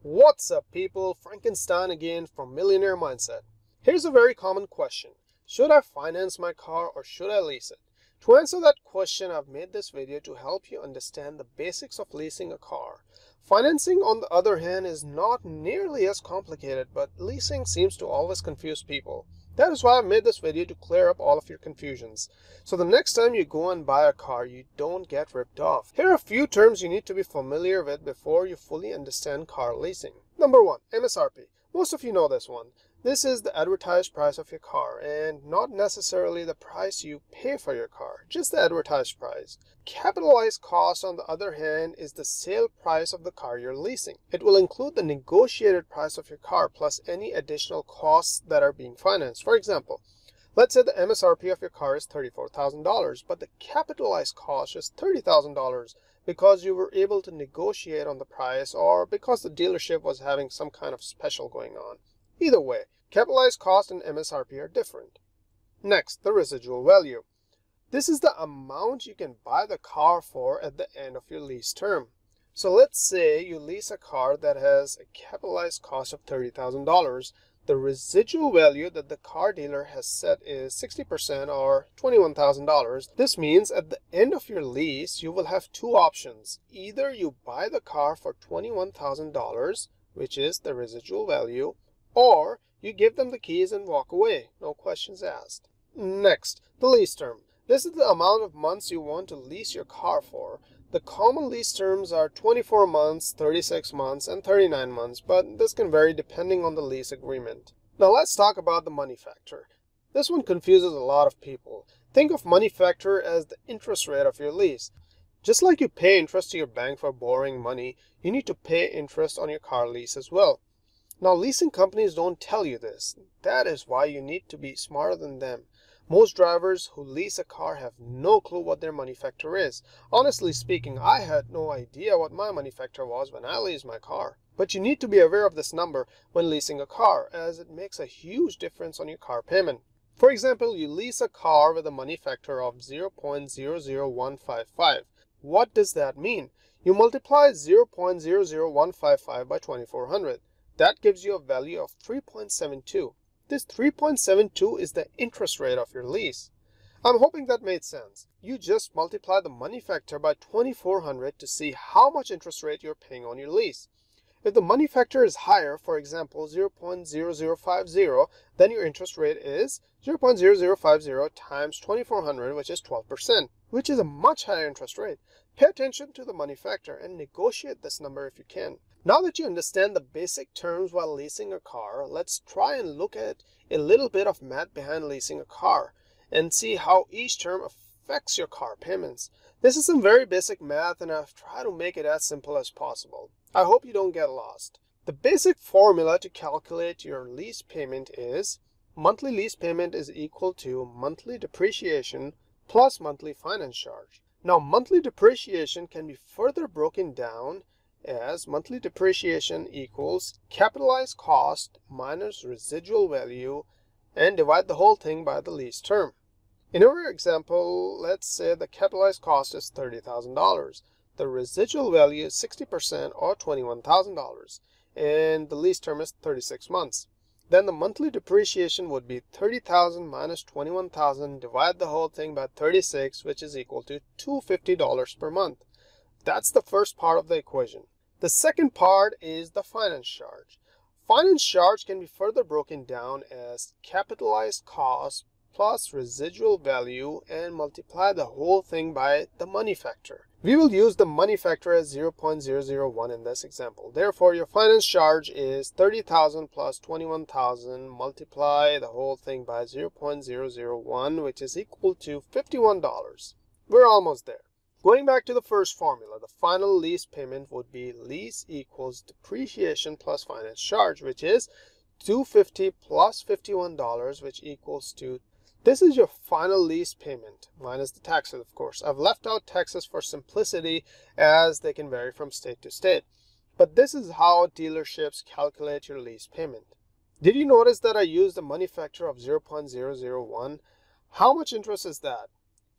What's up, people? Frankenstein again from Millionaire Mindset. Here's a very common question. Should I finance my car or should I lease it? To answer that question, I've made this video to help you understand the basics of leasing a car. Financing, on the other hand, is not nearly as complicated, but leasing seems to always confuse people. That is why I've made this video, to clear up all of your confusions. So the next time you go and buy a car, you don't get ripped off. Here are a few terms you need to be familiar with before you fully understand car leasing. Number 1, MSRP. Most of you know this one. This is the advertised price of your car, and not necessarily the price you pay for your car, just the advertised price. Capitalized cost, on the other hand, is the sale price of the car you're leasing. It will include the negotiated price of your car plus any additional costs that are being financed. For example, let's say the MSRP of your car is $34,000, but the capitalized cost is $30,000 because you were able to negotiate on the price or because the dealership was having some kind of special going on. Either way, capitalized cost and MSRP are different. Next, the residual value. This is the amount you can buy the car for at the end of your lease term. So let's say you lease a car that has a capitalized cost of $30,000. The residual value that the car dealer has set is 60% or $21,000. This means at the end of your lease, you will have two options. Either you buy the car for $21,000, which is the residual value, or you give them the keys and walk away, no questions asked. Next, the lease term. This is the amount of months you want to lease your car for. The common lease terms are 24 months, 36 months, and 39 months, but this can vary depending on the lease agreement. Now let's talk about the money factor. This one confuses a lot of people. Think of money factor as the interest rate of your lease. Just like you pay interest to your bank for borrowing money, you need to pay interest on your car lease as well. Now, leasing companies don't tell you this. That is why you need to be smarter than them. Most drivers who lease a car have no clue what their money factor is. Honestly speaking, I had no idea what my money factor was when I leased my car. But you need to be aware of this number when leasing a car, as it makes a huge difference on your car payment. For example, you lease a car with a money factor of 0.00155. What does that mean? You multiply 0.00155 by 2400. That gives you a value of 3.72. This 3.72 is the interest rate of your lease. I'm hoping that made sense. You just multiply the money factor by 2400 to see how much interest rate you're paying on your lease. If the money factor is higher, for example 0.0050, then your interest rate is 0.0050 times 2400, which is 12%, which is a much higher interest rate. Pay attention to the money factor and negotiate this number if you can. Now that you understand the basic terms while leasing a car, let's try and look at a little bit of math behind leasing a car and see how each term affects your car payments. This is some very basic math, and I've tried to make it as simple as possible. I hope you don't get lost. The basic formula to calculate your lease payment is monthly lease payment is equal to monthly depreciation plus monthly finance charge. Now, monthly depreciation can be further broken down as monthly depreciation equals capitalized cost minus residual value, and divide the whole thing by the lease term. In our example, let's say the capitalized cost is $30,000. The residual value is 60% or $21,000, and the lease term is 36 months. Then the monthly depreciation would be $30,000 minus $21,000, divide the whole thing by 36, which is equal to $250 per month. That's the first part of the equation. The second part is the finance charge. Finance charge can be further broken down as capitalized cost plus residual value and multiply the whole thing by the money factor. We will use the money factor as 0.001 in this example. Therefore, your finance charge is $30,000 plus $21,000, multiply the whole thing by 0.001, which is equal to $51. We're almost there. Going back to the first formula, the final lease payment would be lease equals depreciation plus finance charge, which is $250 plus $51, which equals to, this is your final lease payment, minus the taxes, of course. I've left out taxes for simplicity as they can vary from state to state. But this is how dealerships calculate your lease payment. Did you notice that I used the money factor of 0.001? How much interest is that?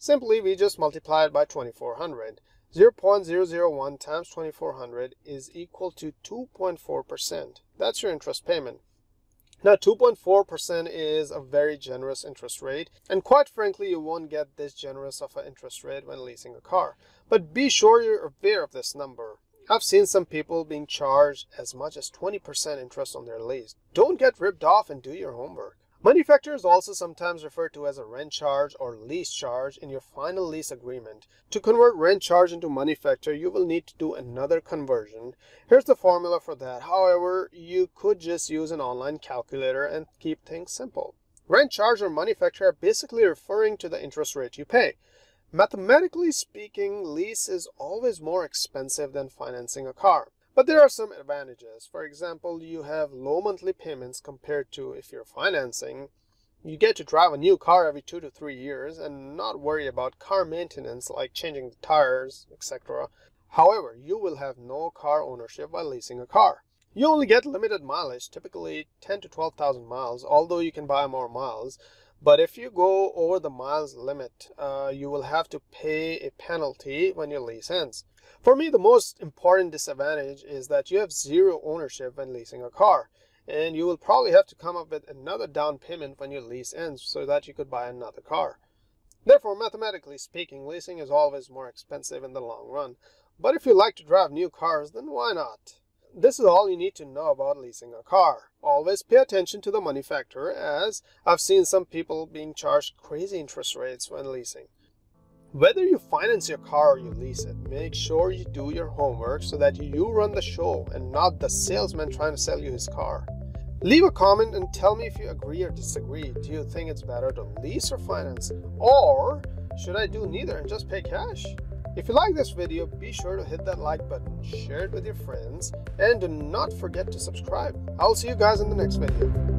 Simply, we just multiply it by 2400. 0.001 times 2400 is equal to 2.4%. That's your interest payment. Now, 2.4% is a very generous interest rate, and quite frankly, you won't get this generous of an interest rate when leasing a car. But be sure you're aware of this number. I've seen some people being charged as much as 20% interest on their lease. Don't get ripped off and do your homework. Money factor is also sometimes referred to as a rent charge or lease charge in your final lease agreement. To convert rent charge into money factor, you will need to do another conversion. Here's the formula for that. However, you could just use an online calculator and keep things simple. Rent charge or money factor are basically referring to the interest rate you pay. Mathematically speaking, lease is always more expensive than financing a car. But there are some advantages. For example, you have low monthly payments compared to if you're financing. You get to drive a new car every 2 to 3 years and not worry about car maintenance like changing the tires, etc. However, you will have no car ownership while leasing a car. You only get limited mileage, typically 10 to 12,000 miles, although you can buy more miles. But if you go over the miles limit, you will have to pay a penalty when your lease ends. For me, the most important disadvantage is that you have zero ownership when leasing a car, and you will probably have to come up with another down payment when your lease ends so that you could buy another car. Therefore, mathematically speaking, leasing is always more expensive in the long run. But if you like to drive new cars, then why not? This is all you need to know about leasing a car. Always pay attention to the money factor, as I've seen some people being charged crazy interest rates when leasing. Whether you finance your car or you lease it, make sure you do your homework so that you run the show and not the salesman trying to sell you his car. Leave a comment and tell me if you agree or disagree. Do you think it's better to lease or finance? Or should I do neither and just pay cash? If you like this video, be sure to hit that like button, share it with your friends, and do not forget to subscribe. I'll see you guys in the next video.